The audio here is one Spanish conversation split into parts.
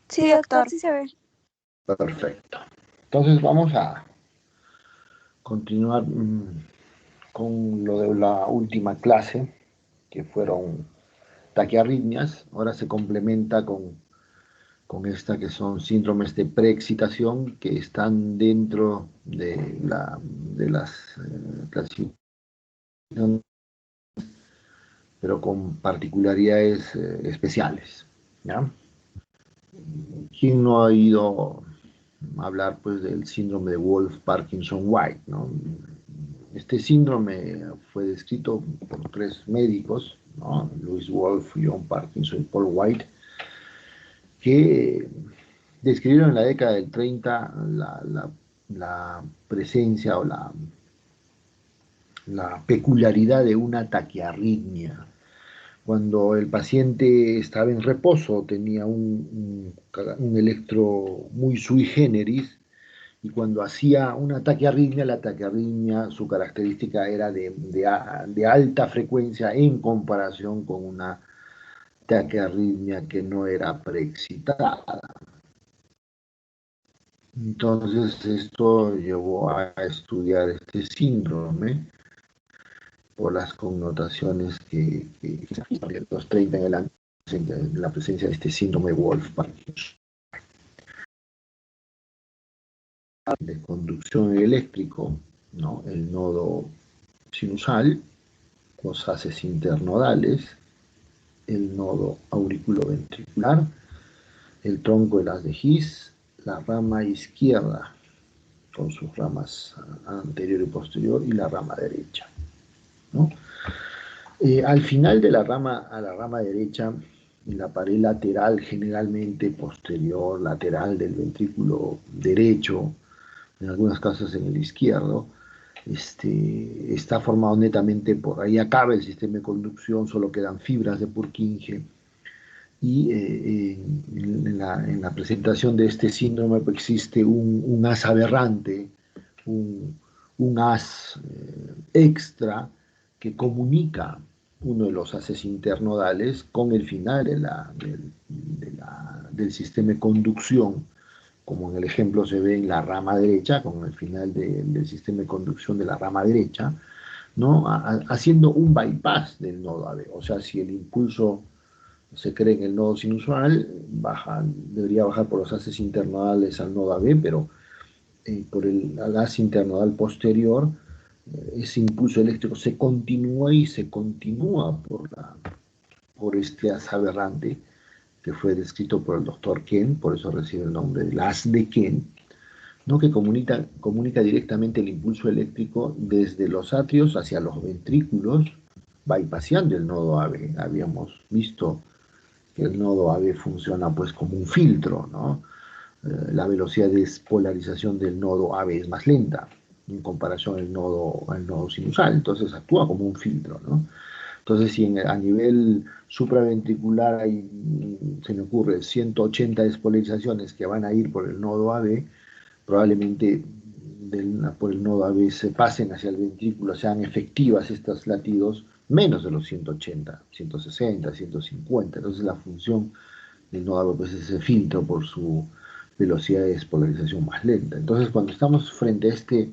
Sí, doctor, sí se ve. Perfecto. Entonces vamos a continuar con lo de la última clase, que fueron taquiarritmias. Ahora se complementa con esta que son síndromes de preexcitación que están dentro de las clasificaciones, pero con particularidades especiales. ¿Ya? ¿Quién no ha oído hablar pues del síndrome de Wolff-Parkinson-White, ¿no? Este síndrome fue descrito por tres médicos, ¿no? Louis Wolff, John Parkinson y Paul White, que describieron en la década del 30 la presencia o la peculiaridad de una taquiarritmia. Cuando el paciente estaba en reposo, tenía un electro muy sui generis, y cuando hacía una taquiarritmia, la taquiarritmia, su característica era de alta frecuencia en comparación con una taquiarritmia que no era preexcitada. Entonces esto llevó a estudiar este síndrome por las connotaciones que de los 30 en adelante, en la presencia de este síndrome de Wolff-Parkinson. De conducción eléctrico, ¿no? El nodo sinusal, los haces internodales, el nodo auriculoventricular, el tronco del haz de His, la rama izquierda con sus ramas anterior y posterior y la rama derecha, ¿no? Al final de a la rama derecha, en la pared lateral, generalmente posterior, lateral del ventrículo derecho, en algunos casos en el izquierdo, está formado netamente por ahí acaba el sistema de conducción, solo quedan fibras de Purkinje. Y en la presentación de este síndrome pues, existe un haz aberrante, un haz extra que comunica uno de los haces internodales con el final del sistema de conducción, como en el ejemplo se ve en la rama derecha, con el final del sistema de conducción de la rama derecha, ¿no? Haciendo un bypass del nodo AB. O sea, si el impulso se cree en el nodo sinusal, debería bajar por los haces internodales al nodo AB, pero por el haz internodal posterior, ese impulso eléctrico se continúa y se continúa por este haz aberrante que fue descrito por el doctor Ken, por eso recibe el nombre del haz de Ken, ¿no? Que comunica directamente el impulso eléctrico desde los atrios hacia los ventrículos, bypassando el nodo AB. Habíamos visto que el nodo AB funciona pues como un filtro, ¿no? La velocidad de despolarización del nodo AB es más lenta en comparación al nodo sinusal, entonces actúa como un filtro, ¿no? Entonces, si a nivel supraventricular se me ocurre 180 despolarizaciones que van a ir por el nodo AB, probablemente por el nodo AB se pasen hacia el ventrículo, sean efectivas estos latidos menos de los 180, 160, 150. Entonces la función del nodo AB pues, es ese filtro por su velocidad de despolarización más lenta. Entonces cuando estamos frente a este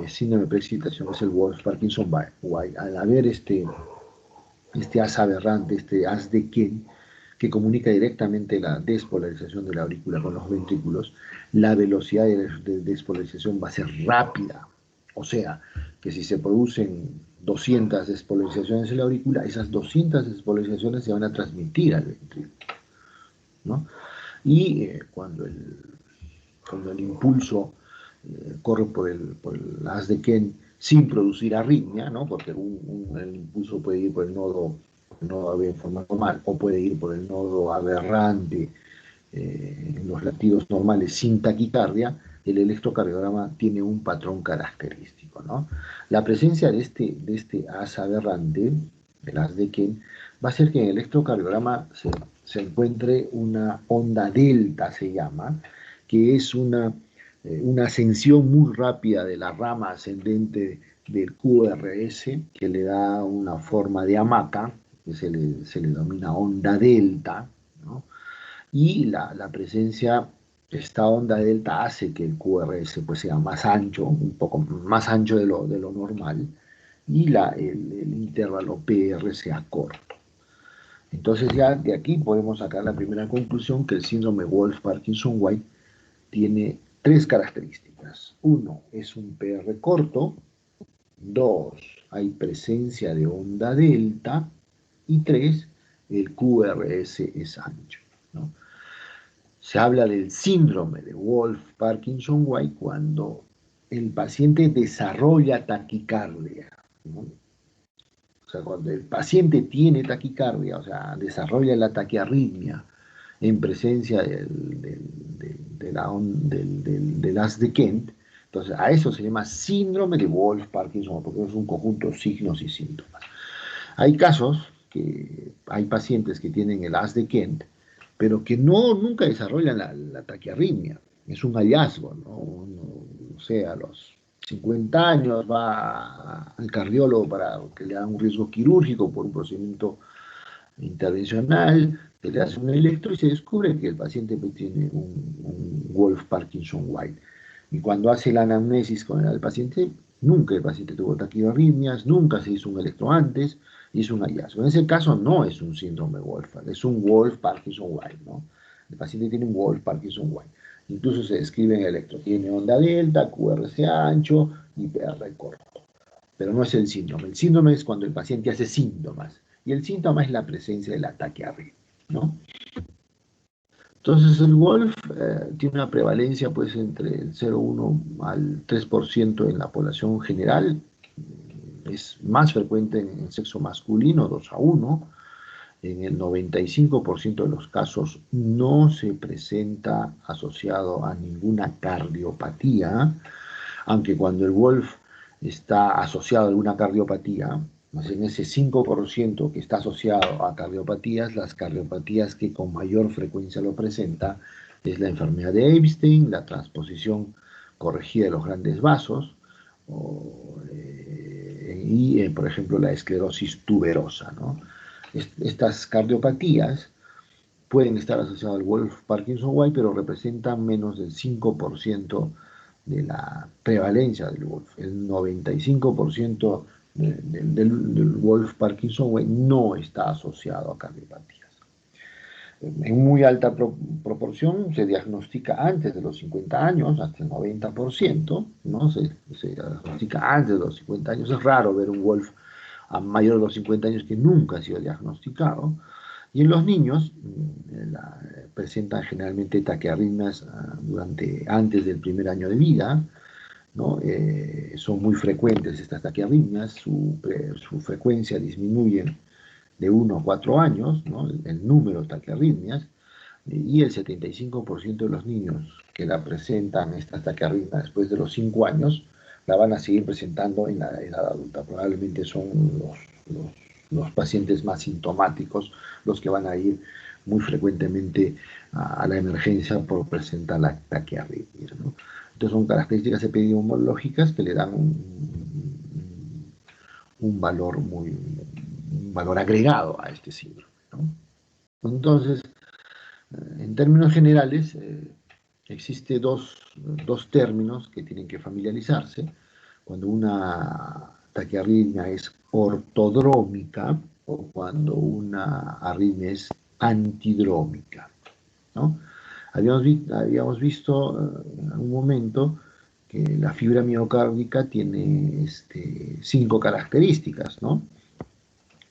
síndrome de preexcitación, que es el Wolff-Parkinson-White, al haber este haz aberrante, este haz de Ken, que comunica directamente la despolarización de la aurícula con los ventrículos, la velocidad de despolarización va a ser rápida. O sea, que si se producen 200 despolarizaciones en la aurícula, esas 200 despolarizaciones se van a transmitir al ventrículo, ¿no? Y cuando el impulso corre por el haz de Ken sin producir arritmia, ¿no? Porque el impulso puede ir por el nodo AB en forma normal o puede ir por el nodo aberrante en los latidos normales sin taquicardia, el electrocardiograma tiene un patrón característico, ¿no? La presencia de este haz aberrante, el haz de Ken, va a hacer que en el electrocardiograma se encuentre una onda delta, se llama, que es una ascensión muy rápida de la rama ascendente del QRS, que le da una forma de hamaca, que se le denomina onda delta, ¿no? y la presencia de esta onda delta hace que el QRS pues sea más ancho, un poco más ancho de lo normal, y el intervalo PR sea corto. Entonces ya de aquí podemos sacar la primera conclusión que el síndrome Wolff-Parkinson-White tiene tres características. Uno, es un PR corto. Dos, hay presencia de onda delta. Y tres, el QRS es ancho, ¿no? Se habla del síndrome de Wolff-Parkinson-White cuando el paciente desarrolla taquicardia, ¿no? O sea, cuando el paciente tiene taquicardia, o sea, desarrolla la taquiarritmia en presencia del haz de Kent, entonces a eso se llama síndrome de Wolff-Parkinson, porque es un conjunto de signos y síntomas. Hay casos que hay pacientes que tienen el haz de Kent, pero que nunca desarrollan la taquiarritmia. Es un hallazgo, ¿no? No sé, a los 50 años va al cardiólogo para que le haga un riesgo quirúrgico por un procedimiento intervencional, se le hace un electro y se descubre que el paciente pues, tiene un Wolff-Parkinson-White. Y cuando hace la anamnesis con el paciente, nunca el paciente tuvo taquiarritmias, nunca se hizo un electro antes, y es un hallazgo. En ese caso no es un síndrome Wolff, es un Wolff-Parkinson-White, ¿no? El paciente tiene un Wolff-Parkinson-White. Incluso se describe en el electro, tiene onda delta, QRS ancho y PR corto. Pero no es el síndrome. El síndrome es cuando el paciente hace síntomas. Y el síntoma es la presencia del ataque arriba, ¿no? Entonces el Wolf tiene una prevalencia pues entre el 0,1 al 3% en la población general. Es más frecuente en el sexo masculino, 2 a 1. En el 95% de los casos no se presenta asociado a ninguna cardiopatía, aunque cuando el Wolf está asociado a alguna cardiopatía, pues en ese 5% que está asociado a cardiopatías, las cardiopatías que con mayor frecuencia lo presenta es la enfermedad de Epstein, la transposición corregida de los grandes vasos y, por ejemplo, la esclerosis tuberosa, ¿no? Estas cardiopatías pueden estar asociadas al Wolff-Parkinson-White, pero representan menos del 5% de la prevalencia del Wolff. El 95% del Wolff-Parkinson-White no está asociado a cardiopatías. En muy alta proporción se diagnostica antes de los 50 años, hasta el 90%, ¿no? Se diagnostica antes de los 50 años. Es raro ver un Wolff a mayor de los 50 años que nunca ha sido diagnosticado. Y en los niños presentan generalmente taquiarritmias antes del primer año de vida, ¿no? Son muy frecuentes estas taquiarritmias, su frecuencia disminuye de 1 a 4 años, ¿no? El número de taquiarritmias, y el 75% de los niños que la presentan, esta taquiarritmia, después de los 5 años, la van a seguir presentando en la edad adulta. Probablemente son los pacientes más sintomáticos los que van a ir muy frecuentemente a la emergencia por presentar la taquiarritmia, ¿no? Entonces son características epidemiológicas que le dan un valor un valor agregado a este síndrome, ¿no? Entonces, en términos generales, existe dos términos que tienen que familiarizarse. Cuando una taquiarritmia es ortodrómica o cuando una arritmia es antidrómica, ¿no? Habíamos visto en algún momento que la fibra miocárdica tiene 5 características, ¿no?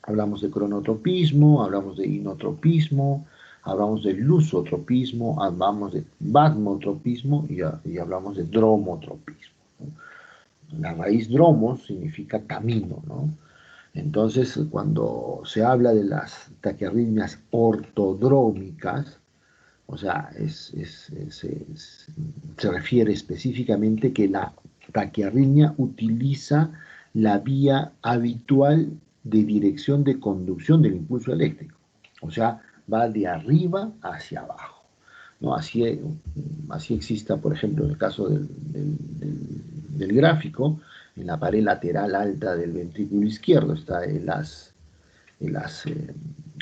Hablamos de cronotropismo, hablamos de inotropismo, hablamos de lusotropismo, hablamos de batmotropismo y hablamos de dromotropismo, ¿no? La raíz dromos significa camino, ¿no? Entonces, cuando se habla de las taquiarritmias ortodrómicas, o sea, se refiere específicamente que la taquiarritmia utiliza la vía habitual de dirección de conducción del impulso eléctrico. O sea, va de arriba hacia abajo, ¿no? Así exista, por ejemplo, en el caso del gráfico, en la pared lateral alta del ventrículo izquierdo está el haz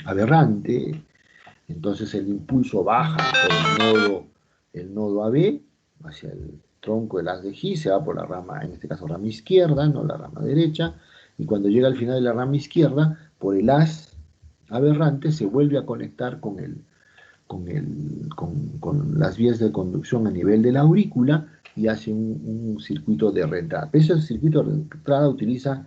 aberrante, Entonces el impulso baja por el nodo AB hacia el tronco del haz de Higgs, se va por la rama, en este caso rama izquierda, no la rama derecha, y cuando llega al final de la rama izquierda, por el haz aberrante se vuelve a conectar con las vías de conducción a nivel de la aurícula y hace un circuito de reentrada. Ese circuito de reentrada utiliza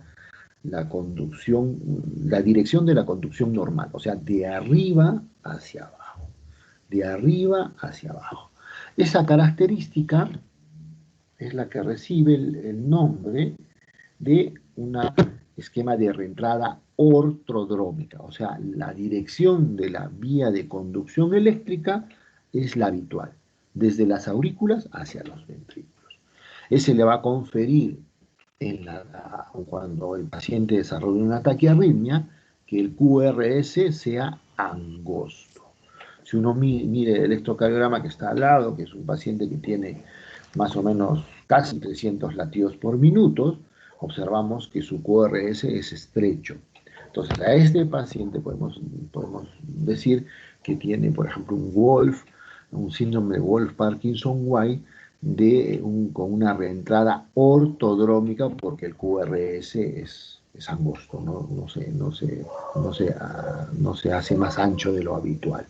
la conducción, la dirección de la conducción normal, o sea, de arriba hacia abajo, de arriba hacia abajo. Esa característica es la que recibe el nombre de un esquema de reentrada ortodrómica, o sea, la dirección de la vía de conducción eléctrica es la habitual, desde las aurículas hacia los ventrículos. Ese le va a conferir cuando el paciente desarrolla una taquiarritmia, que el QRS sea angosto. Si uno mire el electrocardiograma que está al lado, que es un paciente que tiene más o menos casi 300 latidos por minuto, observamos que su QRS es estrecho. Entonces, a este paciente podemos decir que tiene, por ejemplo, un síndrome de Wolff-Parkinson-White con una reentrada ortodrómica porque el QRS es angosto, no se hace más ancho de lo habitual.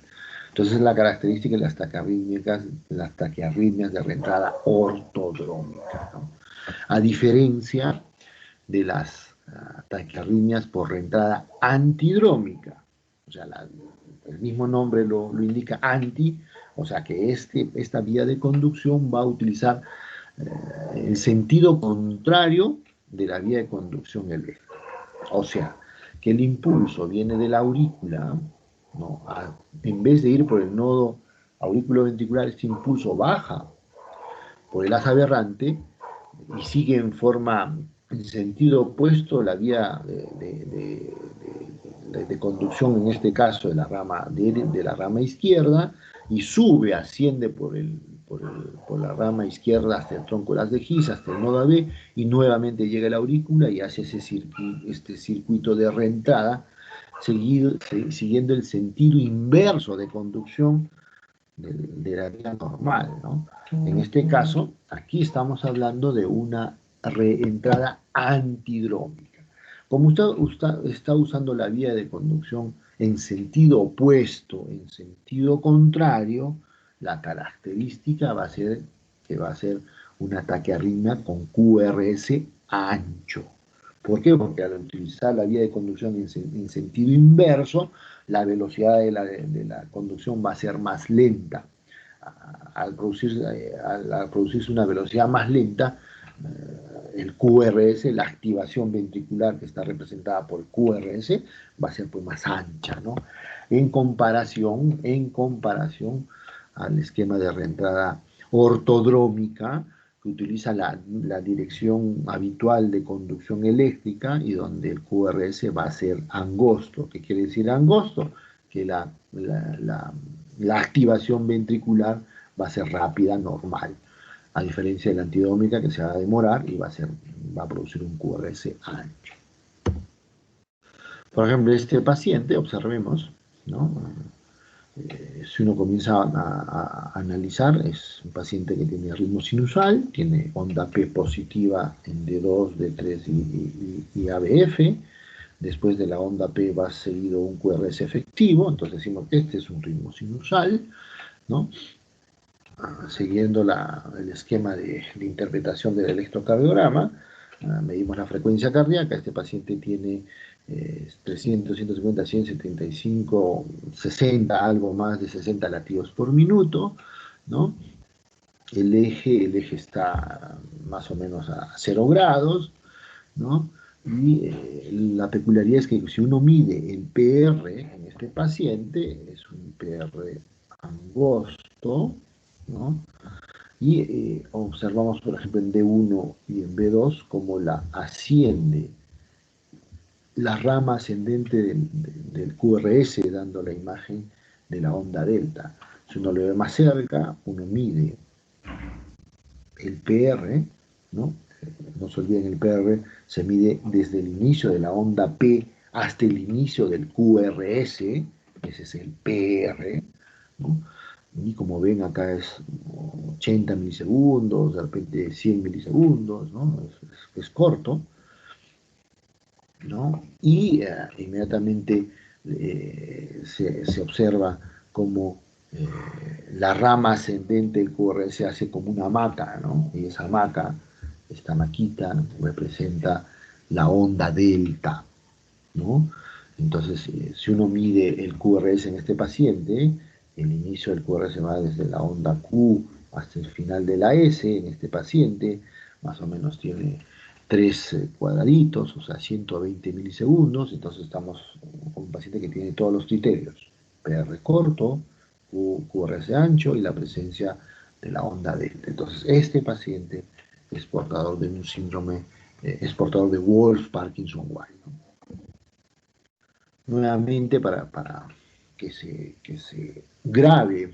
Entonces la característica de las taquiarritmias de reentrada ortodrómica, ¿no? A diferencia de las taquiarritmias por reentrada antidrómica, o sea, el mismo nombre lo indica, anti, o sea que esta vía de conducción va a utilizar el sentido contrario de la vía de conducción eléctrica. O sea, que el impulso viene de la aurícula, ¿no? En vez de ir por el nodo auriculoventricular, este impulso baja por el haz aberrante y sigue en sentido opuesto la vía de conducción, en este caso de la rama izquierda, y asciende por la rama izquierda hasta el tronco de las de Higgs, hasta el nodo AB, y nuevamente llega a la aurícula y hace este circuito de reentrada, siguiendo el sentido inverso de conducción de la vía normal, ¿no? En este caso, aquí estamos hablando de una reentrada antidrómica. Como usted está usando la vía de conducción en sentido opuesto, en sentido contrario, la característica va a ser que va a ser una taquiarritmia con QRS ancho. ¿Por qué? Porque al utilizar la vía de conducción en sentido inverso, la velocidad de la conducción va a ser más lenta. Al producirse una velocidad más lenta, el QRS, la activación ventricular que está representada por el QRS, va a ser pues más ancha, ¿no? En comparación al esquema de reentrada ortodrómica, que utiliza la dirección habitual de conducción eléctrica y donde el QRS va a ser angosto. ¿Qué quiere decir angosto? Que la activación ventricular va a ser rápida, normal, a diferencia de la antidrómica que se va a demorar y va a producir un QRS ancho. Por ejemplo, este paciente, observemos, ¿no? Si uno comienza a analizar, es un paciente que tiene ritmo sinusal, tiene onda P positiva en D2, D3 y ABF. Después de la onda P va seguido un QRS efectivo, entonces decimos que este es un ritmo sinusal, ¿no? Siguiendo el esquema de interpretación del electrocardiograma, medimos la frecuencia cardíaca. Este paciente tiene 300, 150, 100, 75, 60, algo más de 60 latidos por minuto, ¿no? El eje está más o menos a 0 grados, ¿no? Y la peculiaridad es que si uno mide el PR en este paciente, es un PR angosto, ¿no? Y observamos, por ejemplo, en D1 y en B2 cómo la rama ascendente del QRS, dando la imagen de la onda delta. Si uno lo ve más cerca, uno mide el PR, ¿no? No se olviden, el PR se mide desde el inicio de la onda P hasta el inicio del QRS, ese es el PR, ¿no? Y como ven acá es 80 milisegundos, de repente 100 milisegundos, ¿no? Es corto, ¿no? Y inmediatamente se observa como la rama ascendente del QRS se hace como una hamaca, ¿no? Y esa hamaca, esta maquita, representa la onda delta, ¿no? Entonces, si uno mide el QRS en este paciente, el inicio del QRS va desde la onda Q hasta el final de la S en este paciente, más o menos tiene tres cuadraditos, o sea, 120 milisegundos, entonces estamos con un paciente que tiene todos los criterios, PR corto, QRS ancho y la presencia de la onda delta. Entonces, este paciente es portador de un síndrome, es portador de Wolff-Parkinson-White, ¿no? Nuevamente para que se grave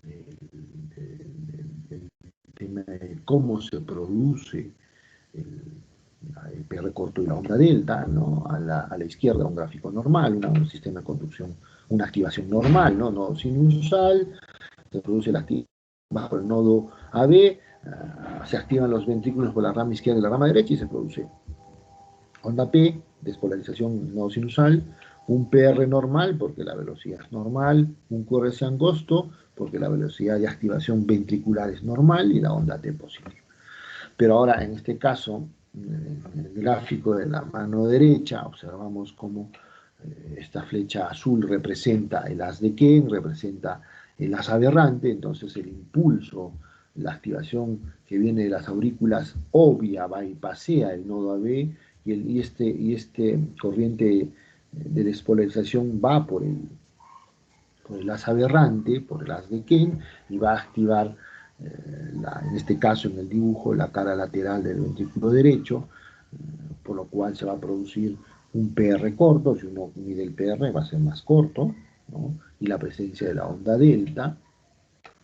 el tema de cómo se produce el, el PR corto y la onda delta, ¿no? A la izquierda un gráfico normal, un sistema de conducción, una activación normal, ¿no? Nodo sinusal, se produce la activación bajo el nodo AB, se activan los ventrículos por la rama izquierda y la rama derecha y se produce onda P, despolarización nodo sinusal, un PR normal porque la velocidad es normal, un QRS angosto porque la velocidad de activación ventricular es normal y la onda T positiva. Pero ahora en este caso, en el gráfico de la mano derecha, observamos cómo esta flecha azul representa el haz de Kent, representa el haz aberrante, entonces el impulso, la activación que viene de las aurículas obvia, va y pasea el nodo AB y este corriente de despolarización va por el haz aberrante, por el haz de Kent, y va a activar, en este caso en el dibujo, la cara lateral del ventrículo derecho, por lo cual se va a producir un PR corto. Si uno mide el PR va a ser más corto, ¿no? Y la presencia de la onda delta,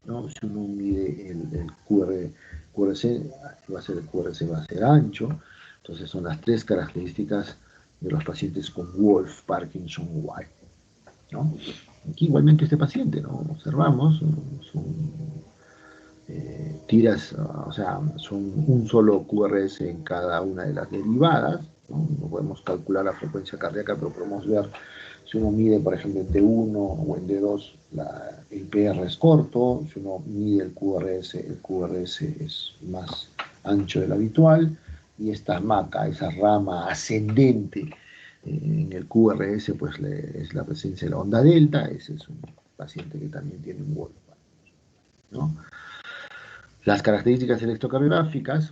¿no? Si uno mide el QRC, el QRC va a ser ancho. Entonces son las tres características de los pacientes con Wolff, Parkinson, White, ¿no? Aquí igualmente este paciente, ¿no? Observamos, son tiras, o sea, son un solo QRS en cada una de las derivadas, ¿no? No podemos calcular la frecuencia cardíaca, pero podemos ver si uno mide, por ejemplo, en D1 o en D2, el PR es corto, si uno mide el QRS es más ancho del habitual, y esta maca, esa rama ascendente en el QRS, pues es la presencia de la onda delta. Ese es un paciente que también tiene un Wolff, ¿no? Las características electrocardiográficas,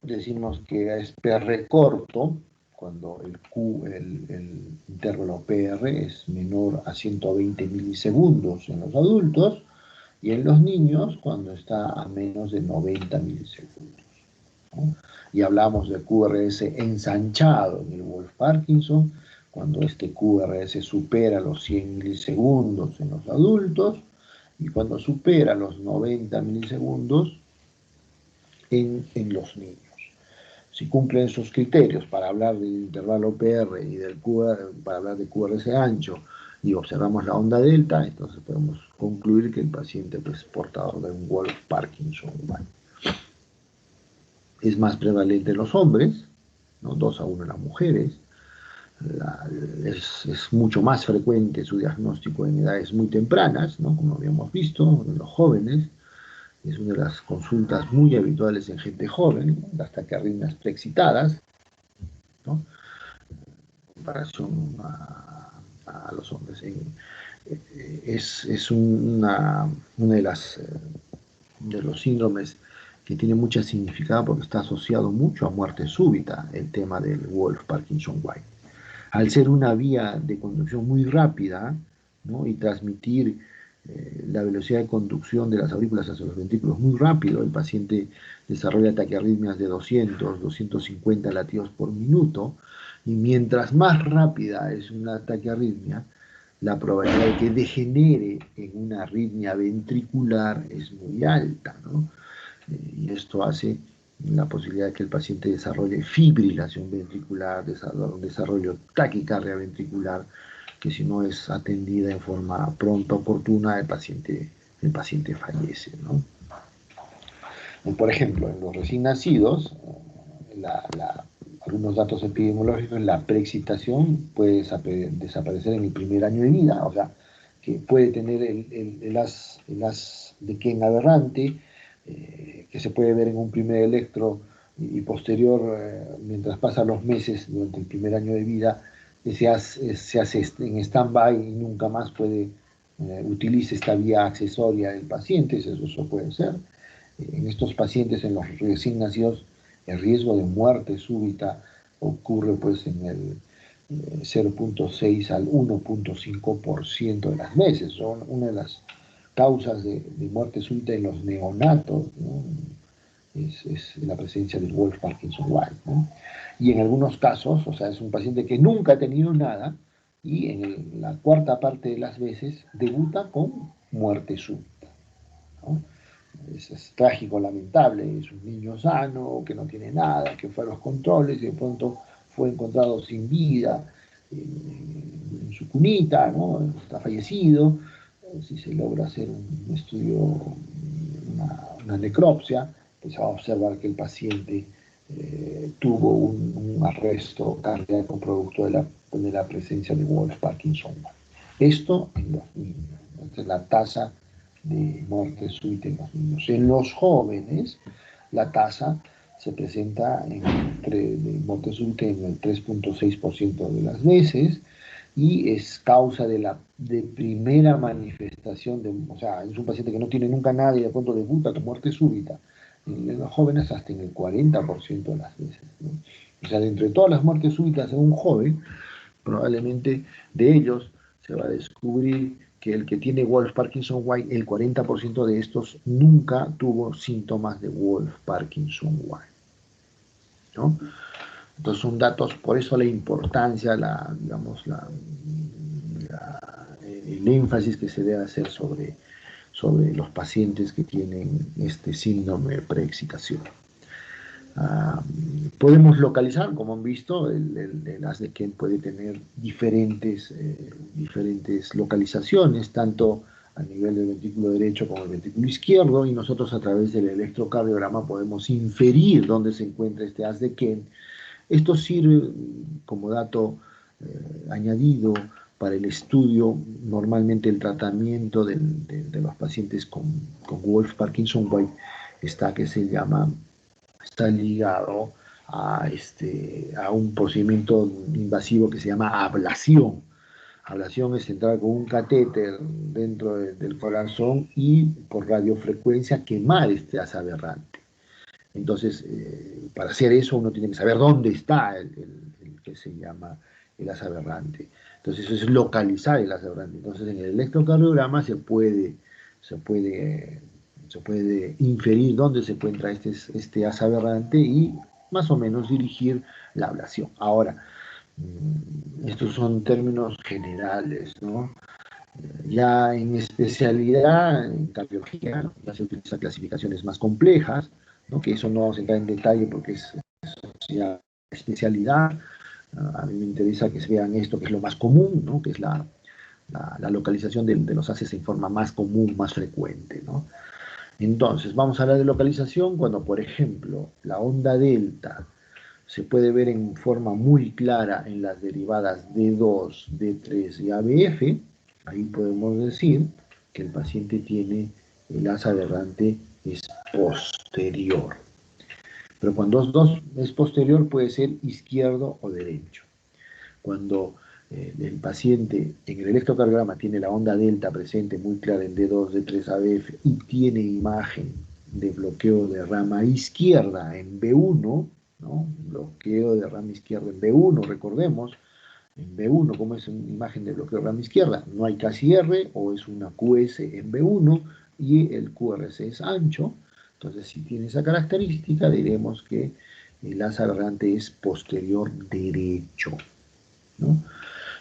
decimos que es PR corto, cuando el intervalo PR es menor a 120 milisegundos en los adultos, y en los niños cuando está a menos de 90 milisegundos, ¿no? Y hablamos de QRS ensanchado en el Wolff Parkinson, cuando este QRS supera los 100 milisegundos en los adultos, y cuando supera los 90 milisegundos en los niños. Si cumplen esos criterios para hablar del intervalo PR y del para hablar de QRS ancho y observamos la onda delta, entonces podemos concluir que el paciente es portador de un Wolff Parkinson humano. Es más prevalente en los hombres, ¿no? 2-1 en las mujeres. Es mucho más frecuente su diagnóstico en edades muy tempranas, ¿no? Como habíamos visto, en los jóvenes. Es una de las consultas muy habituales en gente joven, las taquiarritmias preexcitadas, ¿no? En comparación a los hombres. Es una de los síndromes que tiene mucha significado porque está asociado mucho a muerte súbita, el tema del Wolff Parkinson White. Al ser una vía de conducción muy rápida, ¿no? Y transmitir la velocidad de conducción de las aurículas hacia los ventrículos muy rápido, el paciente desarrolla taquiarritmias de 200, 250 latidos por minuto, y mientras más rápida es una taquiarritmia, la probabilidad de que degenere en una arritmia ventricular es muy alta, ¿no? Y esto hace la posibilidad de que el paciente desarrolle fibrilación ventricular, un desarrollo taquicardia ventricular que si no es atendida en forma pronta, oportuna, el paciente fallece, ¿no? Por ejemplo, en los recién nacidos, algunos datos epidemiológicos, la preexcitación puede desaparecer en el primer año de vida, o sea, que puede tener el haz de Ken aberrante, que se puede ver en un primer electro y posterior, mientras pasan los meses durante el primer año de vida, se hace en stand-by y nunca más utilice esta vía accesoria del paciente, eso puede ser. En estos pacientes, en los recién nacidos, el riesgo de muerte súbita ocurre pues en el 0,6 al 1,5% de las veces. Son una de las causas de muerte súbita en los neonatos, ¿no? Es la presencia del Wolff Parkinson White, ¿no? Y en algunos casos, o sea, es un paciente que nunca ha tenido nada y en la cuarta parte de las veces debuta con muerte súbita, ¿no? Es trágico, lamentable, es un niño sano, que no tiene nada, que fue a los controles y de pronto fue encontrado sin vida en su cunita, ¿no? Está fallecido. Si se logra hacer un estudio, una necropsia, pues se va a observar que el paciente tuvo un arresto cardíaco producto de la presencia de Wolff Parkinson. Esto en los niños. Esta es la tasa de muerte súbita en los niños. En los jóvenes, la tasa se presenta de muerte súbita en el 3,6% de las veces y es causa de primera manifestación, o sea, es un paciente que no tiene nunca nada y de pronto debuta con muerte súbita. En los jóvenes hasta en el 40% de las veces, ¿no? O sea, de entre todas las muertes súbitas en un joven, probablemente de ellos se va a descubrir que el que tiene Wolff Parkinson White, el 40% de estos nunca tuvo síntomas de Wolff Parkinson White, ¿no? Entonces son datos, por eso la importancia, digamos, el énfasis que se debe hacer sobre los pacientes que tienen este síndrome de preexcitación. Podemos localizar, como han visto, el haz de Ken puede tener diferentes localizaciones, tanto a nivel del ventrículo derecho como el ventrículo izquierdo, y nosotros a través del electrocardiograma podemos inferir dónde se encuentra este haz de Ken. Esto sirve como dato añadido para el estudio, normalmente el tratamiento de los pacientes con Wolff Parkinson White está ligado a un procedimiento invasivo que se llama ablación. Ablación es entrar con un catéter dentro del corazón y por radiofrecuencia quemar este haz aberrante. Entonces, para hacer eso uno tiene que saber dónde está el que se llama el haz aberrante. Entonces, eso es localizar el haz aberrante. Entonces, en el electrocardiograma se puede inferir dónde se encuentra este haz aberrante y más o menos dirigir la ablación. Ahora, estos son términos generales, ¿no? Ya en especialidad, en cardiología, ¿no? Ya se utilizan clasificaciones más complejas, ¿no? Que eso no vamos a entrar en detalle porque es ya especialidad. A mí me interesa que se vean esto, que es lo más común, ¿no? Que es la localización de los haces en forma más común, más frecuente, ¿no? Entonces, vamos a hablar de localización cuando, por ejemplo, la onda delta se puede ver en forma muy clara en las derivadas D2, D3 y ABF. Ahí podemos decir que el paciente tiene el haz aberrante es posterior. Pero cuando es posterior puede ser izquierdo o derecho. Cuando el paciente en el electrocardiograma tiene la onda delta presente muy clara en D2, D3, ABF y tiene imagen de bloqueo de rama izquierda en B1, ¿no? Bloqueo de rama izquierda en B1, recordemos, en B1, ¿cómo es una imagen de bloqueo de rama izquierda? No hay casi R o es una QS en B1 y el QRS es ancho. Entonces, si tiene esa característica, diremos que el haz aberrante es posterior derecho, ¿no?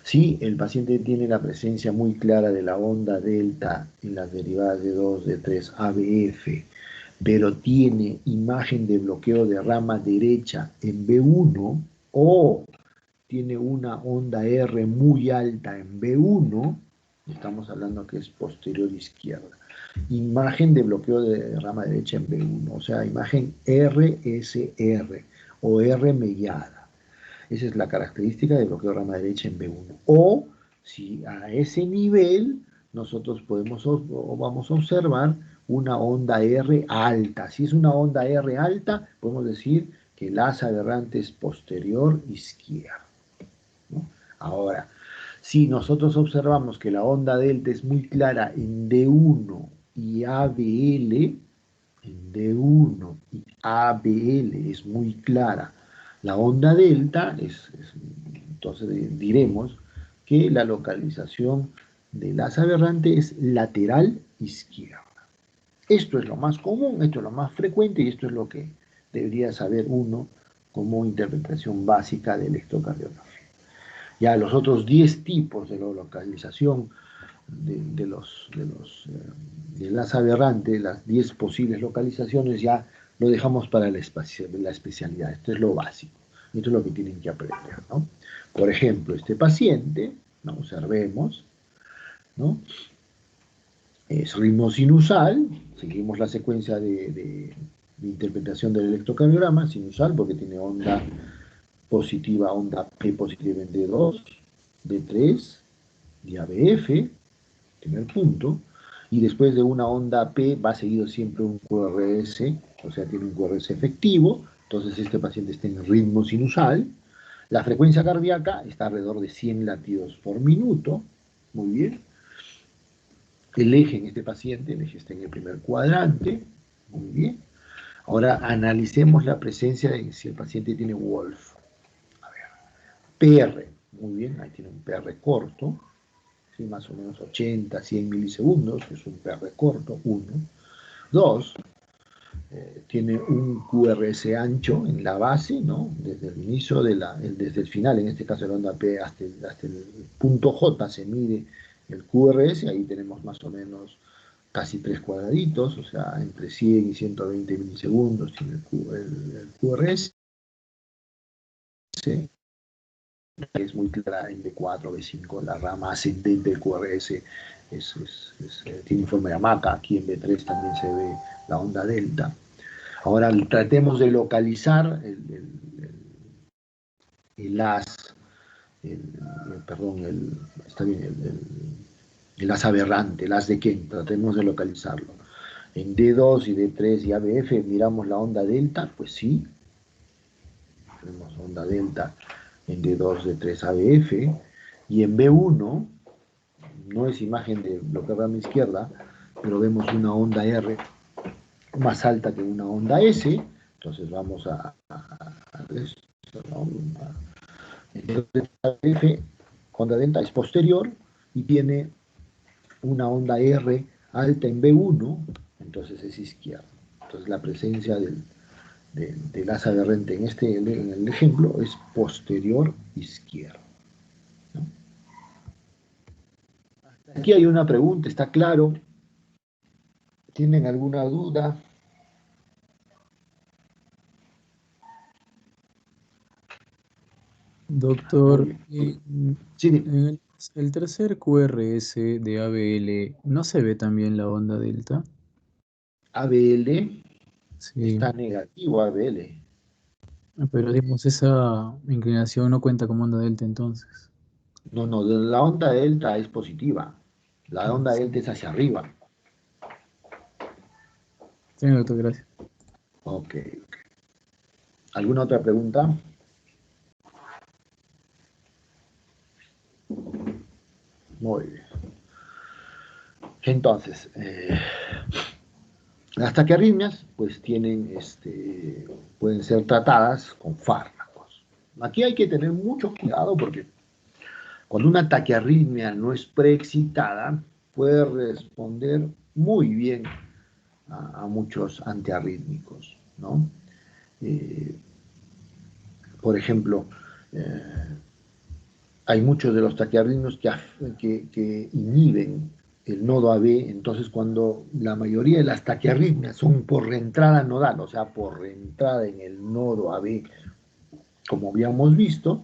Si el paciente tiene la presencia muy clara de la onda delta en las derivadas de 2, de 3, ABF, pero tiene imagen de bloqueo de rama derecha en B1 o tiene una onda R muy alta en B1, estamos hablando que es posterior izquierda. Imagen de bloqueo de rama derecha en B1, o sea, imagen RSR o R mellada. Esa es la característica de bloqueo de rama derecha en B1. O si a ese nivel nosotros podemos o vamos a observar una onda R alta. Si es una onda R alta, podemos decir que el asa aberrante es posterior izquierda, ¿no? Ahora, si nosotros observamos que la onda delta es muy clara en D1 y ABL, en D1 y ABL es muy clara la onda delta, entonces diremos que la localización del asa aberrante es lateral izquierda. Esto es lo más común, esto es lo más frecuente y esto es lo que debería saber uno como interpretación básica de electrocardiografía. Ya los otros 10 tipos de la localización del asa aberrante, las 10 posibles localizaciones, ya lo dejamos para la especialidad. Esto es lo básico, esto es lo que tienen que aprender, ¿no? Por ejemplo, este paciente, ¿no? Observemos, ¿no? Es ritmo sinusal, seguimos la secuencia de interpretación del electrocardiograma, sinusal, porque tiene onda positiva, onda P positiva en D2, D3, y ABF, primer punto, y después de una onda P va seguido siempre un QRS, o sea, tiene un QRS efectivo, entonces este paciente está en ritmo sinusal, la frecuencia cardíaca está alrededor de 100 latidos por minuto, muy bien, el eje en este paciente, el eje está en el primer cuadrante, muy bien. Ahora analicemos la presencia de si el paciente tiene Wolf. A ver, PR, muy bien, ahí tiene un PR corto, ¿sí? Más o menos 80, 100 milisegundos, que es un PR corto, 1. 2, tiene un QRS ancho en la base, ¿no? Desde el inicio, desde el final, en este caso de la onda P, hasta el punto J se mide el QRS, ahí tenemos más o menos casi 3 cuadraditos, o sea, entre 100 y 120 milisegundos tiene el QRS, que es muy clara en B4, B5, la rama ascendente del QRS tiene forma de hamaca, aquí en B3 también se ve la onda delta. Ahora tratemos de localizar el as, está bien, el as aberrante, el as de Kent, tratemos de localizarlo. En D2 y D3 y ABF miramos la onda delta, pues sí, tenemos onda delta en D2, D3, ABF, y en B1, no es imagen de bloqueo de rama izquierda, pero vemos una onda R más alta que una onda S, entonces vamos a esto, ¿no? Entonces, ABF, onda delta es posterior y tiene una onda R alta en B1, entonces es izquierda. Entonces la presencia del asa aberrante en el ejemplo es posterior izquierdo, ¿no? Aquí hay una pregunta, ¿está claro? ¿Tienen alguna duda? Muy Doctor, bien. Sí, en el tercer QRS de ABL, ¿no se ve también la onda delta? ABL Sí, está negativo, ABL. pero digamos, esa inclinación no cuenta como onda delta entonces. No, no, la onda delta es positiva. La Ah, onda sí. delta es hacia arriba. Sí, doctor, gracias. Ok. ¿Alguna otra pregunta? Muy bien. Entonces, las taquiarritmias, pues pueden ser tratadas con fármacos. Aquí hay que tener mucho cuidado porque cuando una taquiarritmia no es preexcitada, puede responder muy bien a muchos antiarrítmicos, ¿no? Eh, por ejemplo, eh, hay muchos de los taquiarritmios que inhiben el nodo AB, entonces cuando la mayoría de las taquiarritmias son por reentrada nodal, o sea, por reentrada en el nodo AB, como habíamos visto,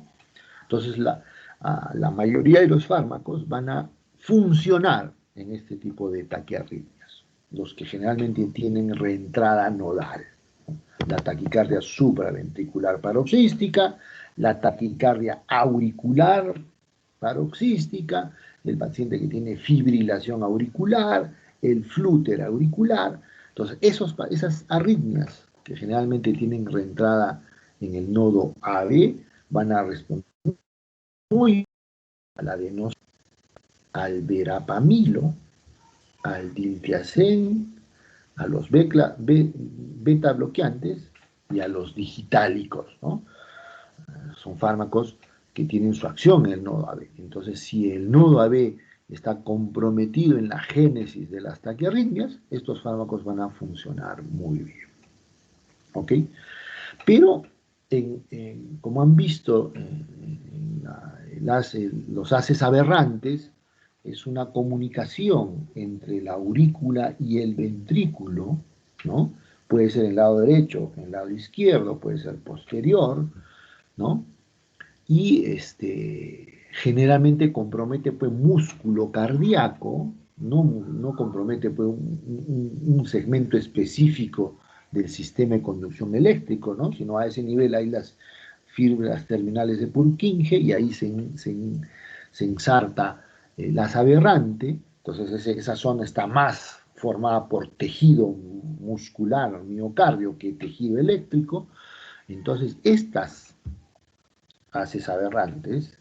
Entonces, la mayoría de los fármacos van a funcionar en este tipo de taquiarritmias, los que generalmente tienen reentrada nodal, ¿no? La taquicardia supraventricular paroxística, la taquicardia auricular paroxística, el paciente que tiene fibrilación auricular, el flúter auricular. Entonces, esas arritmias que generalmente tienen reentrada en el nodo AB van a responder muy a la adenosis, al verapamilo, al diltiazem, a los beta bloqueantes y a los digitálicos, ¿no? Son fármacos que tienen su acción en el nodo AB. Entonces, si el nodo AB está comprometido en la génesis de las taquiarritmias, estos fármacos van a funcionar muy bien. ¿Ok? Pero, como han visto, los haces aberrantes es una comunicación entre la aurícula y el ventrículo, ¿no? Puede ser en el lado derecho, en el lado izquierdo, puede ser posterior, ¿no? Y generalmente compromete pues músculo cardíaco, no compromete pues un segmento específico del sistema de conducción eléctrico, ¿no? Sino a ese nivel hay las fibras terminales de Purkinje y ahí se ensarta las aberrante, entonces esa zona está más formada por tejido muscular, miocardio, que tejido eléctrico. Entonces estas haces aberrantes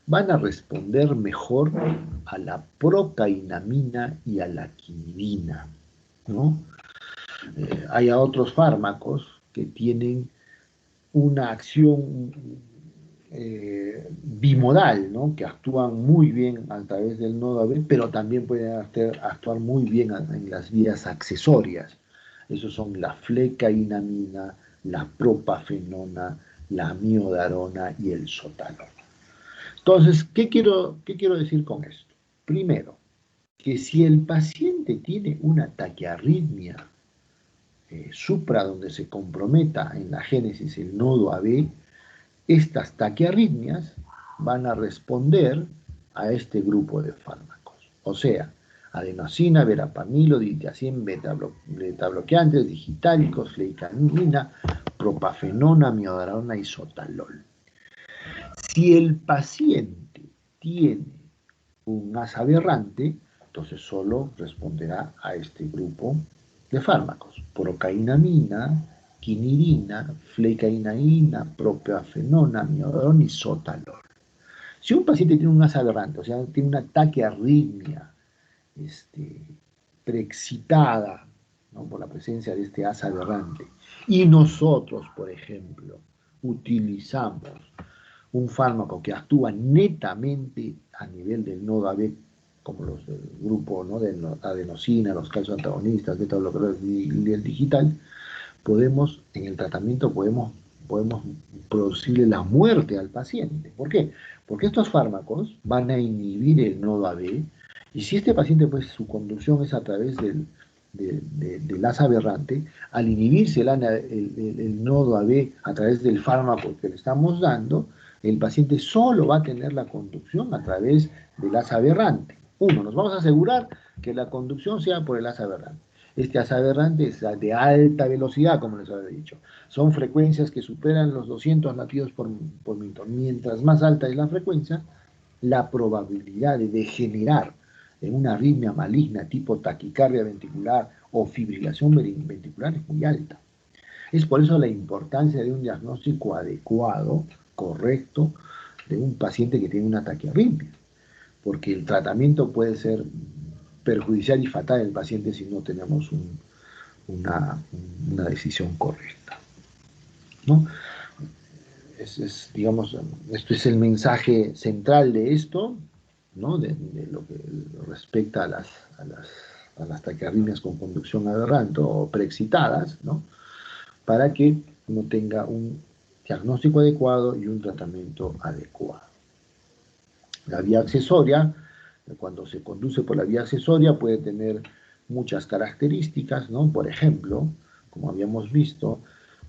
van a responder mejor a la procainamina y a la quinidina, ¿no? Hay otros fármacos que tienen una acción bimodal, ¿no? Que actúan muy bien a través del nodo AB, pero también pueden actuar muy bien en las vías accesorias. Esos son la flecainamina, la propafenona, la amiodarona y el sotalol. Entonces, ¿qué quiero decir con esto? Primero, que si el paciente tiene una taquiarritmia supra donde se comprometa en la génesis el nodo AB, estas taquiarritmias van a responder a este grupo de fármacos. O sea, adenosina, verapamilo, diltiazem, beta bloqueantes, digitálicos, fleicanina, propafenona, amiodarona y sotalol. Si el paciente tiene un asa aberrante, entonces solo responderá a este grupo de fármacos: procainamina, quinidina, flecainamina, propafenona, amiodarona y sotalol. Si un paciente tiene un asa aberrante, o sea, tiene un ataque arritmia preexcitada, ¿no? Por la presencia de este asa aberrante, y nosotros, por ejemplo, utilizamos un fármaco que actúa netamente a nivel del nodo AB, como los del grupo, ¿no? De adenosina, los calcioantagonistas, beta-bloqueadores y el digital, en el tratamiento podemos producirle la muerte al paciente. ¿Por qué? Porque estos fármacos van a inhibir el nodo AB, y si este paciente, pues, su conducción es a través del asa aberrante, al inhibirse el nodo AB a través del fármaco que le estamos dando, el paciente solo va a tener la conducción a través del asa aberrante. Uno, nos vamos a asegurar que la conducción sea por el asa aberrante. Este asa aberrante es de alta velocidad, como les había dicho. Son frecuencias que superan los 200 latidos por minuto. Mientras más alta es la frecuencia, la probabilidad de degenerar en una arritmia maligna tipo taquicardia ventricular o fibrilación ventricular es muy alta. Es por eso la importancia de un diagnóstico adecuado, correcto, de un paciente que tiene una taquiarritmia, porque el tratamiento puede ser perjudicial y fatal en el paciente si no tenemos una, una decisión correcta, ¿no? Digamos, esto es el mensaje central de esto, ¿no? De lo que respecta a las taquiarritmias con conducción aberrante o preexcitadas, ¿no? Para que uno tenga un diagnóstico adecuado y un tratamiento adecuado. La vía accesoria, cuando se conduce por la vía accesoria, puede tener muchas características, ¿no? Por ejemplo, como habíamos visto,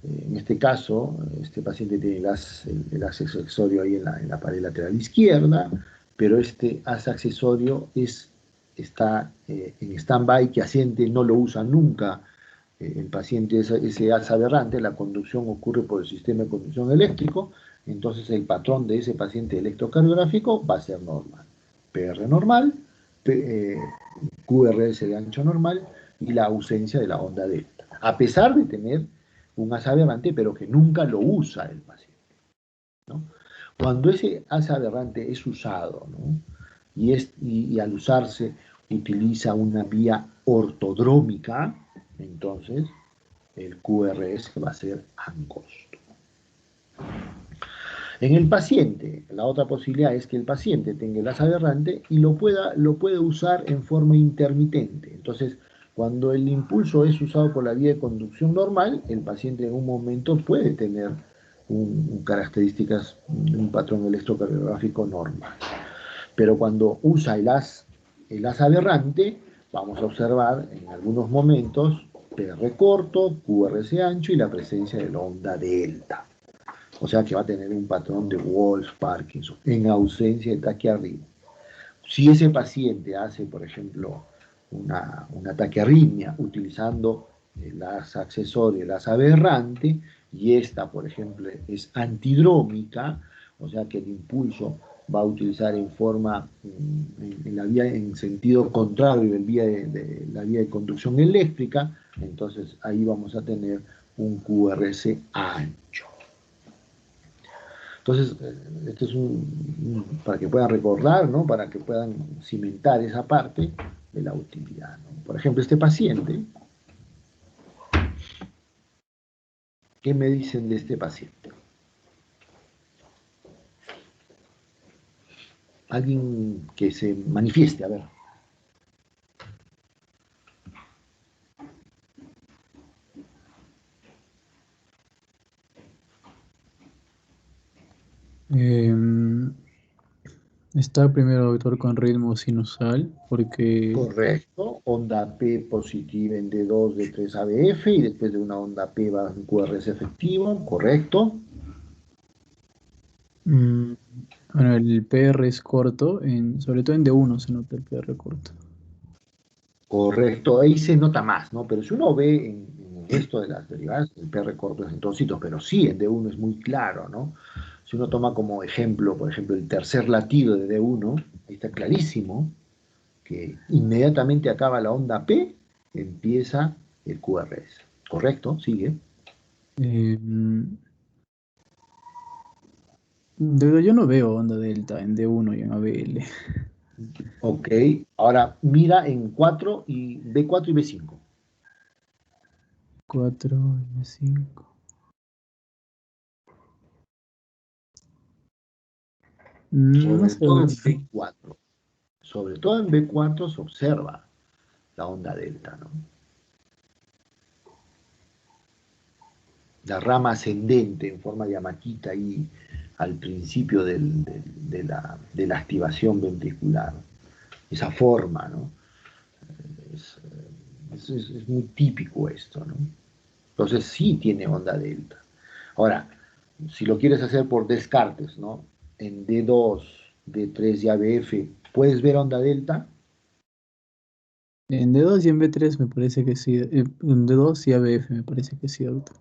En este caso, este paciente tiene el haz accesorio ahí en la pared lateral izquierda, pero este haz accesorio está en stand-by, que quiescente no lo usa nunca el paciente, ese haz aberrante, la conducción ocurre por el sistema de conducción eléctrico, entonces el patrón de ese paciente electrocardiográfico va a ser normal. PR normal, QRS de ancho normal y la ausencia de la onda delta, a pesar de tener un asa aberrante, pero que nunca lo usa el paciente, ¿no? Cuando ese asa aberrante es usado, ¿no? y al usarse utiliza una vía ortodrómica, entonces el QRS va a ser angosto. En el paciente, la otra posibilidad es que el paciente tenga el asa aberrante y lo puede usar en forma intermitente. Entonces, cuando el impulso es usado por la vía de conducción normal, el paciente en un momento puede tener características, un patrón electrocardiográfico normal. Pero cuando usa el haz aberrante, vamos a observar en algunos momentos PR corto, QRS ancho y la presencia de la onda delta. O sea que va a tener un patrón de Wolff-Parkinson en ausencia de taquiarritmia. Si ese paciente hace, por ejemplo, una taquiarritmia utilizando el asa accesorio, el asa aberrante, y esta, por ejemplo, es antidrómica, o sea que el impulso va a utilizar en forma, en la vía, en sentido contrario de la vía de conducción eléctrica, entonces ahí vamos a tener un QRS ancho. Entonces, esto es para que puedan recordar, ¿no? Para que puedan cimentar esa parte de la utilidad, ¿no? Por ejemplo, este paciente, ¿qué me dicen de este paciente? Alguien que se manifieste, a ver. Em, Está primero doctor con ritmo sinusal, porque Correcto, onda P positiva en D2 de 3 ABF y después de una onda P va un QRS efectivo, correcto. mm, bueno, el PR es corto, sobre todo en D1 se nota el PR corto. Correcto, ahí se nota más, ¿no? Pero si uno ve en el resto de las derivadas, el PR corto es en todos sitios, pero sí en D1 es muy claro, ¿no? Si uno toma como ejemplo, por ejemplo, el tercer latido de D1, ahí está clarísimo que inmediatamente acaba la onda P, empieza el QRS. ¿Correcto? Sigue. Em, yo no veo onda delta en D1 y en ABL. Ok, ahora mira en 4 y B4 y B5. 4 y 5. No Sobre se todo ve. en B4. Sobre todo en B4 se observa la onda delta, ¿no? La rama ascendente en forma llamaquita ahí al principio de la activación ventricular. Esa forma, ¿no? Es, es muy típico esto, ¿no? Entonces sí tiene onda delta. Ahora, si lo quieres hacer por descartes, ¿no? En D2, D3 y ABF, ¿puedes ver onda delta? En D2 y en B3 me parece que sí. En D2 y ABF me parece que sí, doctor.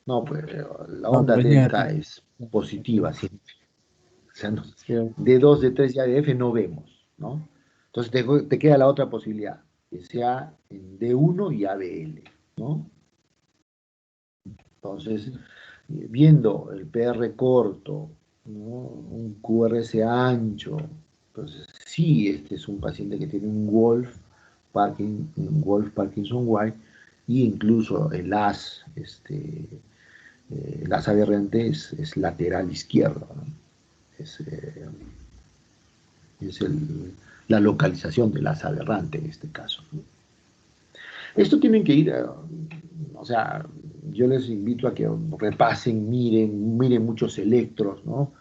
No, pues la No, onda pero es delta negativo. es positiva, sí. O sea, no, Sí, D2, D3 y ABF no vemos, ¿no? Entonces te queda la otra posibilidad, que sea en D1 y ABL, ¿no? Entonces, viendo el PR corto, ¿no? Un QRS ancho, entonces sí, este es un paciente que tiene un Wolff Parkinson White, y incluso el as aberrante es lateral izquierdo, ¿no? Es, eh, es la localización del as aberrante en este caso, ¿no? Esto tienen que ir, o sea, yo les invito a que repasen, miren muchos electros, ¿no?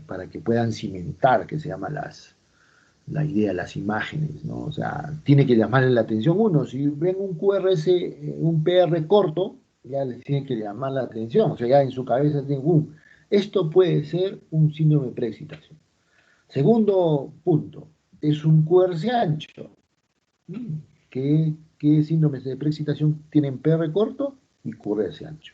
Para que puedan cimentar, que se llama la idea, las imágenes, ¿no? O sea, tiene que llamarle la atención uno. Si ven un QRS, un PR corto, ya les tiene que llamar la atención, o sea, ya en su cabeza tienen, esto puede ser un síndrome de preexcitación. Segundo punto, es un QRS ancho. Mm, ¿Qué síndromes de preexcitación tienen PR corto y QRS ancho?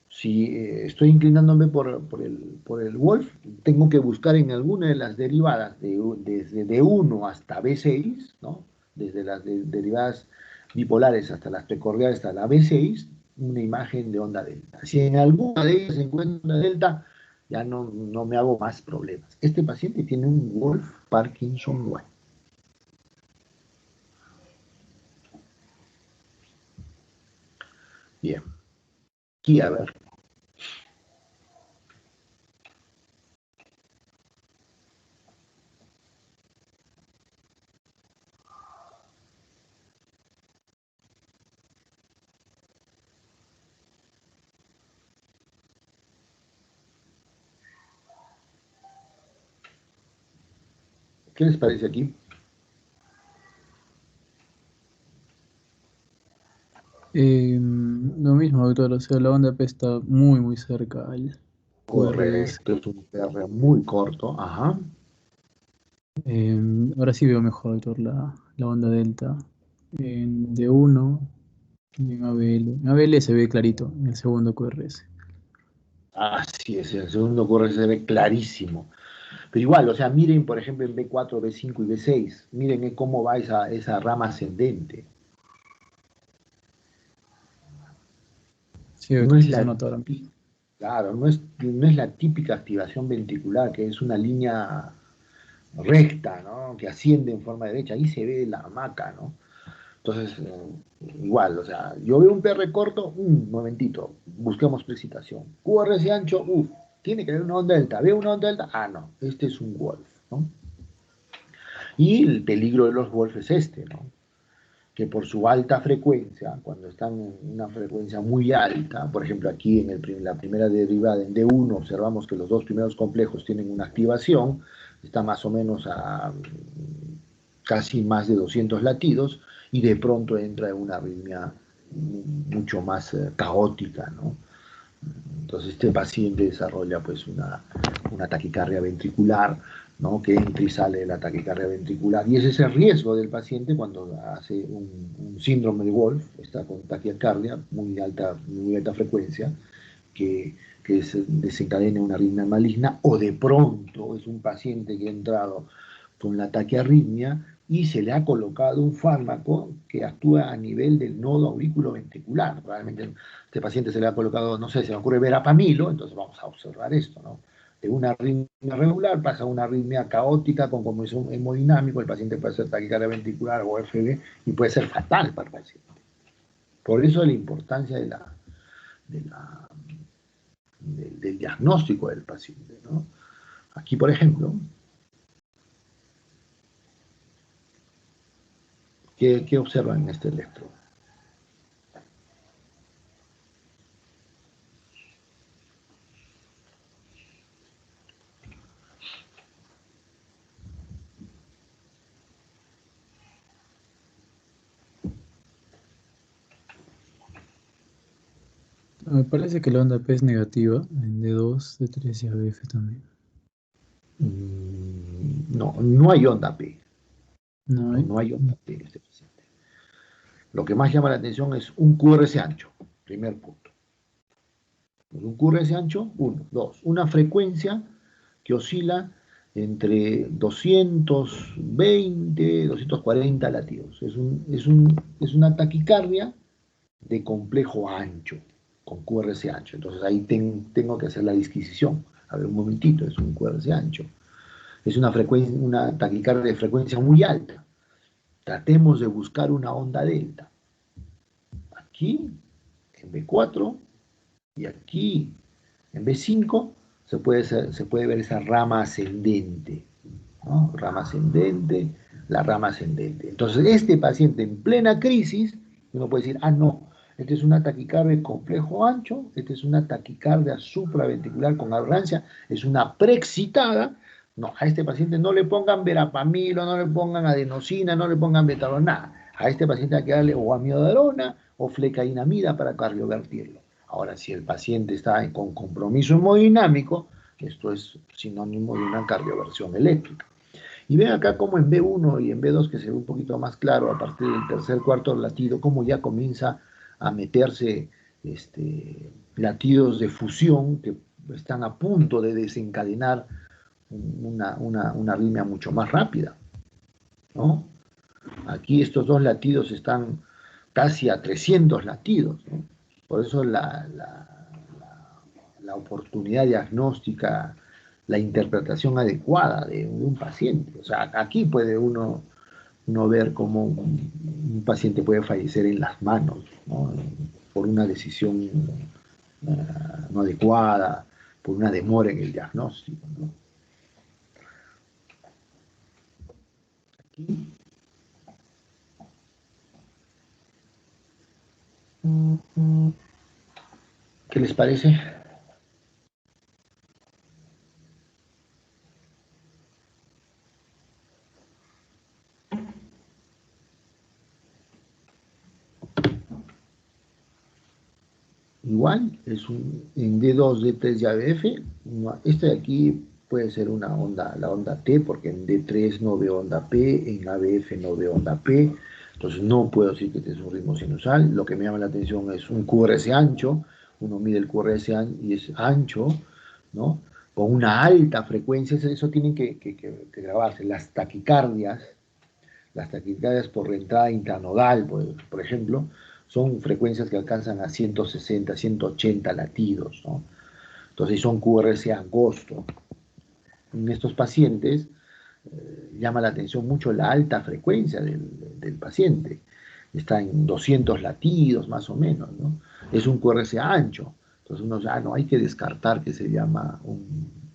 Si estoy inclinándome por el Wolf, tengo que buscar en alguna de las derivadas, desde D1 hasta B6, ¿no? Desde las derivadas bipolares hasta las precordiales hasta la B6, una imagen de onda delta. Si en alguna de ellas se encuentra una delta, ya no me hago más problemas. Este paciente tiene un Wolf Parkinson White. Bien, aquí a ver. ¿Qué les parece aquí? Lo mismo, doctor, o sea, la onda P está muy, muy cerca al QRS. Correcto, es un PR muy corto, ajá. Ahora sí veo mejor, doctor, la onda delta en D1 y en ABL. En ABL se ve clarito en el segundo QRS. Así es, el segundo corre se ve clarísimo. Pero igual, o sea, miren, por ejemplo, en B4, B5 y B6, miren cómo va esa rama ascendente. Sí, No doctor, es sí se la, nota ahora mismo. claro, no es la típica activación ventricular, que es una línea recta, ¿no? Que asciende en forma derecha. Ahí se ve la hamaca, ¿no? Entonces, igual, o sea, yo veo un PR corto, un momentito, busquemos precipitación. QRS ancho, tiene que haber una onda delta. ¿Veo una onda delta? Ah, no, este es un Wolf, ¿no? Y el peligro de los Wolf es este, ¿no? Que por su alta frecuencia, cuando están en una frecuencia muy alta, por ejemplo aquí en la primera derivada en D1 observamos que los dos primeros complejos tienen una activación, está más o menos a casi más de 200 latidos y de pronto entra en una arritmia mucho más caótica, ¿no? Entonces este paciente desarrolla pues una taquicardia ventricular, ¿no? Que entra y sale de la taquicardia ventricular. Y ese es el riesgo del paciente cuando hace un síndrome de Wolf, está con taquicardia, muy alta frecuencia, que desencadena una arritmia maligna, o de pronto es un paciente que ha entrado con la taquiarritmia y se le ha colocado un fármaco que actúa a nivel del nodo auriculoventricular. Realmente este paciente se le ha colocado, no sé, se me ocurre verapamilo, entonces vamos a observar esto, ¿no? De una arritmia regular pasa a una arritmia caótica con conmoción hemodinámico, el paciente puede ser taquicardia ventricular o FB y puede ser fatal para el paciente. Por eso la importancia de la, del diagnóstico del paciente, ¿no? Aquí, por ejemplo, ¿qué observan en este electro? Me parece que la onda P es negativa en D2, D3 y ABF también. No, no hay onda P. ¿No No, hay? no hay onda P en este paciente. Lo que más llama la atención es un QRS ancho, primer punto. Un QRS ancho, uno. Dos, una frecuencia que oscila entre 220, 240 latidos. Es una taquicardia de complejo ancho, con QRS ancho. Entonces ahí tengo que hacer la disquisición. A ver, un momentito, es un QRS ancho. Es una taquicardia de frecuencia muy alta. Tratemos de buscar una onda delta. Aquí, en B4, y aquí, en B5, se puede ver esa rama ascendente, ¿no? Rama ascendente, la rama ascendente. Entonces, este paciente en plena crisis, uno puede decir, ah, no, este es una taquicardia de complejo ancho, este es una taquicardia supraventricular con aberrancia, es una preexcitada. No, a este paciente no le pongan verapamilo, no le pongan adenosina, no le pongan betalol, nada. A este paciente hay que darle o amiodarona o flecainamida para cardiovertirlo. Ahora, si el paciente está con compromiso hemodinámico, esto es sinónimo de una cardioversión eléctrica. Y ven acá como en B1 y en B2, que se ve un poquito más claro a partir del tercer, cuarto latido, cómo ya comienza a meterse latidos de fusión que están a punto de desencadenar una arritmia mucho más rápida, ¿no? Aquí estos dos latidos están casi a 300 latidos, ¿no? Por eso la oportunidad diagnóstica, la interpretación adecuada de un paciente. O sea, aquí puede uno ver cómo un paciente puede fallecer en las manos, ¿no? Por una decisión no adecuada, por una demora en el diagnóstico, ¿no? Aquí. ¿Qué les parece? Igual, en D2, D3 y ABF, este de aquí puede ser una onda, la onda T, porque en D3 no veo onda P, en ABF no veo onda P, entonces no puedo decir que este es un ritmo sinusal. Lo que me llama la atención es un QRS ancho, uno mide el QRS y es ancho, ¿no? Con una alta frecuencia, eso tienen que grabarse. Las taquicardias por reentrada intranodal, por ejemplo, son frecuencias que alcanzan a 160, 180 latidos, ¿no? Entonces son QRS angosto. En estos pacientes llama la atención mucho la alta frecuencia del paciente. Está en 200 latidos más o menos, ¿no? Es un QRS ancho. Entonces uno ya no hay que descartar que se llama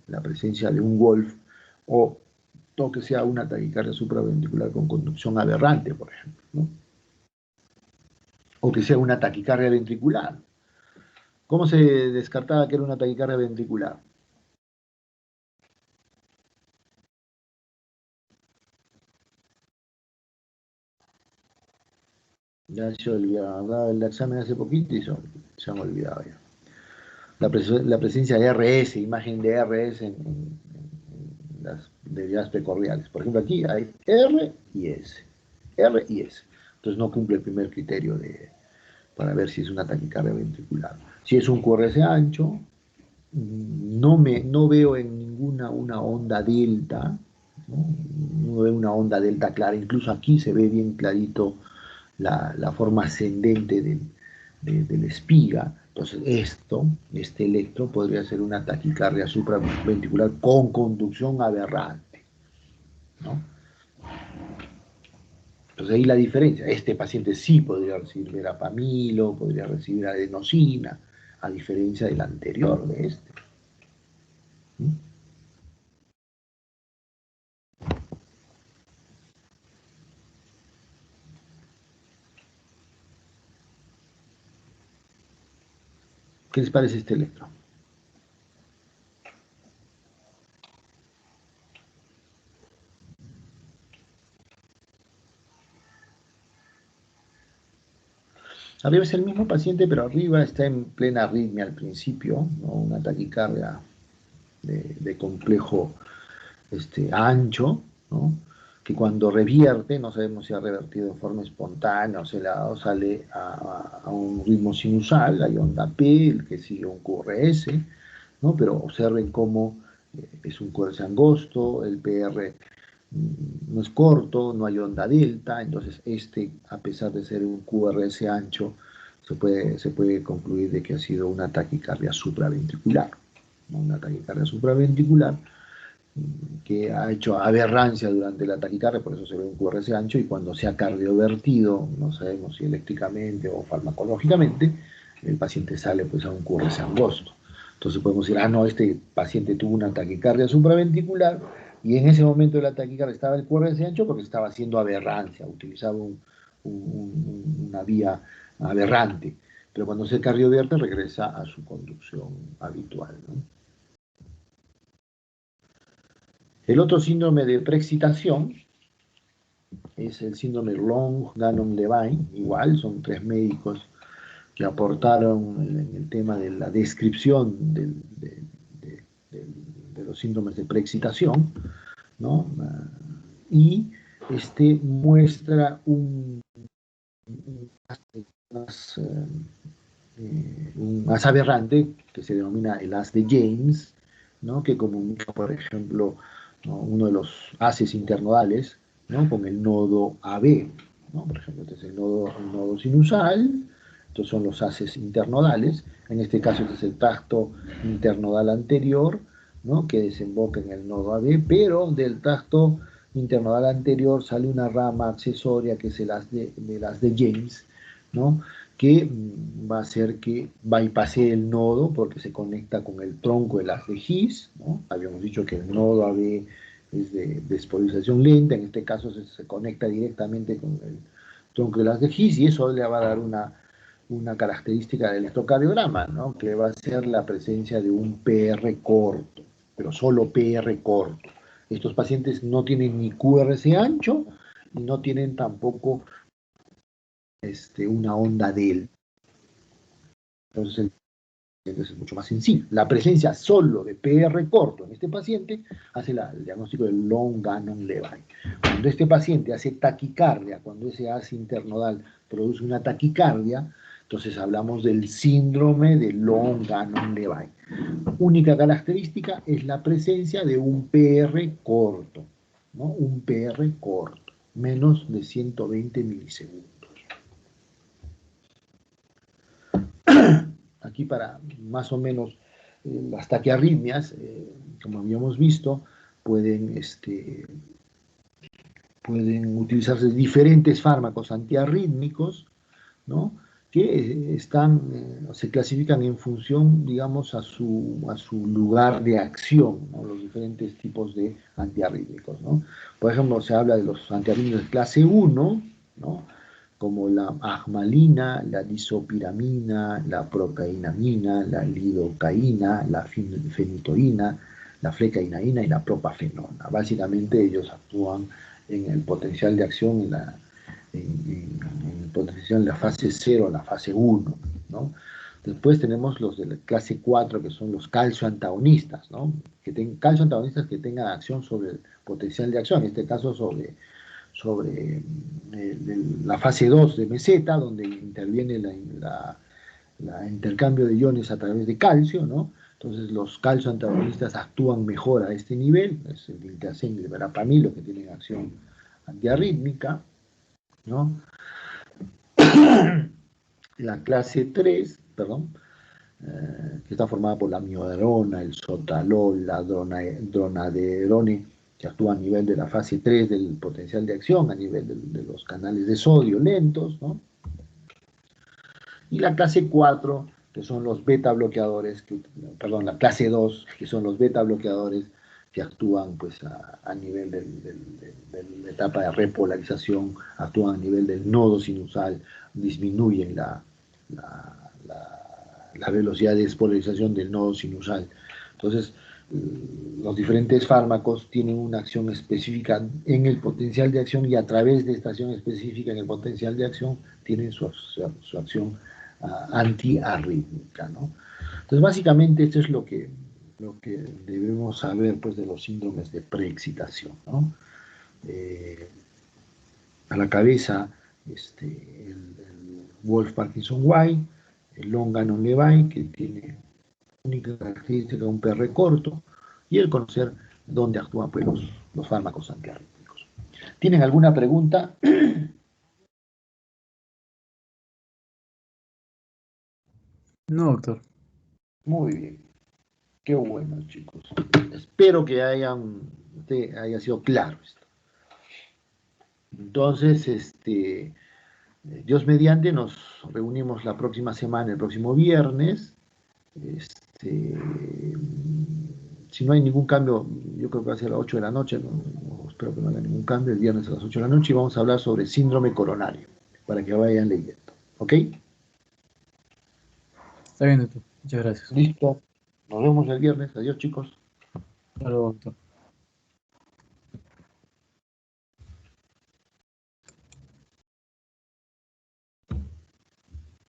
la presencia de un Wolf o que sea una taquicardia supraventricular con conducción aberrante, por ejemplo, ¿no? O que sea una taquicardia ventricular. ¿Cómo se descartaba que era una taquicardia ventricular? Ya se olvidaba, hablaba del examen hace poquito y se han olvidado ya. La presencia de RS, imagen de RS en las derivadas precordiales. Por ejemplo, aquí hay R y S. R y S. Entonces no cumple el primer criterio para ver si es una taquicardia ventricular. Si es un QRS ancho, no veo en ninguna una onda delta, ¿no? No veo una onda delta clara, incluso aquí se ve bien clarito la forma ascendente del espiga. Entonces este electro podría ser una taquicardia supraventricular con conducción aberrante, ¿no? Entonces ahí la diferencia, este paciente sí podría recibir verapamilo, podría recibir adenosina, a diferencia del anterior de este, ¿no? ¿Qué les parece este electro? Arriba es el mismo paciente, pero arriba está en plena arritmia al principio, ¿no? Una taquicardia de complejo ancho, ¿no? Que cuando revierte, no sabemos si ha revertido de forma espontánea o sale a un ritmo sinusal, hay onda P, el que sigue un QRS, ¿no? Pero observen cómo es un QRS angosto, el PR no es corto, no hay onda delta, entonces a pesar de ser un QRS ancho, se puede concluir de que ha sido una taquicardia supraventricular, ¿no? Una taquicardia supraventricular que ha hecho aberrancia durante la taquicardia, por eso se ve un QRS ancho, y cuando se ha cardiovertido, no sabemos si eléctricamente o farmacológicamente, el paciente sale pues a un QRS angosto. Entonces podemos decir, no, este paciente tuvo una taquicardia supraventricular y en ese momento de la taquicardia estaba el QRS ancho porque estaba haciendo aberrancia, utilizaba una vía aberrante. Pero cuando se cardiovierte regresa a su conducción habitual, ¿no? El otro síndrome de preexcitación es el síndrome Long-Gannon-Levine. Igual, son 3 médicos que aportaron en el tema de la descripción de los síndromes de preexcitación, ¿no? Y muestra un haz aberrante que se denomina el haz de James, ¿no? Que comunica, por ejemplo, ¿no? uno de los haces internodales, ¿no? Con el nodo AB, ¿no? Por ejemplo, este es el nodo sinusal, estos son los haces internodales, en este caso este es el tracto internodal anterior, ¿no? Que desemboca en el nodo AB, pero del tracto internodal anterior sale una rama accesoria que es el haz de James, ¿no? Que va a hacer que bypasse el nodo porque se conecta con el tronco del haz de His, ¿no? Habíamos dicho que el nodo AB es de despolarización lenta, en este caso se conecta directamente con el tronco del haz de His y eso le va a dar una característica del electrocardiograma, ¿no? Que va a ser la presencia de un PR corto, pero solo PR corto. Estos pacientes no tienen ni QRS ancho y no tienen tampoco una onda delta. Entonces es mucho más sencillo. La presencia solo de PR corto en este paciente hace el diagnóstico del Long-Gannon-Levine. Cuando este paciente hace taquicardia, cuando ese haz internodal produce una taquicardia, entonces hablamos del síndrome de Long-Gannon-Levine. Única característica es la presencia de un PR corto, ¿no? Un PR corto, menos de 120 milisegundos. Aquí para más o menos las taquiarritmias, como habíamos visto, pueden utilizarse diferentes fármacos antiarrítmicos, ¿no? Que se clasifican en función, digamos, a su lugar de acción, ¿no? Los diferentes tipos de antiarrítmicos, ¿no? Por ejemplo, se habla de los antiarrítmicos de clase 1, ¿no? Como la agmalina, la disopiramina, la procainamina, la lidocaína, la fenitoína, la flecainaína y la propafenona. Básicamente ellos actúan en el potencial de acción, en el potencial de la fase 0, la fase 1, ¿no? Después tenemos los de la clase 4, que son los calcioantagonistas, ¿no? Calcioantagonistas que tengan acción sobre el potencial de acción, en este caso sobre la fase 2 de meseta, donde interviene la intercambio de iones a través de calcio, ¿no? Entonces los calcioantagonistas actúan mejor a este nivel, es el diltiazem y el verapamil los que tienen acción antiarrítmica, ¿no? La clase 3, perdón, que está formada por la miodarona, el sotalol, la dronaderone, que actúa a nivel de la fase 3 del potencial de acción, a nivel de los canales de sodio lentos, ¿no? Y la clase 4, que son los beta bloqueadores, perdón, la clase 2, que son los beta bloqueadores que actúan pues a nivel de la etapa de repolarización, actúan a nivel del nodo sinusal, disminuyen la velocidad de despolarización del nodo sinusal. Entonces, los diferentes fármacos tienen una acción específica en el potencial de acción y a través de esta acción específica en el potencial de acción tienen su acción antiarrítmica, ¿no? Entonces, básicamente esto es lo que debemos saber pues, de los síndromes de preexcitación, ¿no? A la cabeza, el Wolff-Parkinson-White, el Long-Gannon-Levine, que tiene única característica un PR corto, y el conocer dónde actúan pues, los fármacos antiarrítmicos. ¿Tienen alguna pregunta? No, doctor. Muy bien. Qué bueno, chicos. Espero que haya sido claro esto. Entonces, Dios mediante, nos reunimos la próxima semana, el próximo viernes. Este, si no hay ningún cambio, yo creo que va a ser a las 8 de la noche, espero que no haya ningún cambio, el viernes a las 8 de la noche, y vamos a hablar sobre síndrome coronario, para que vayan leyendo. ¿Ok? Está bien, doctor. Muchas gracias. Listo. Nos vemos el viernes. Adiós, chicos. Hasta luego, doctor.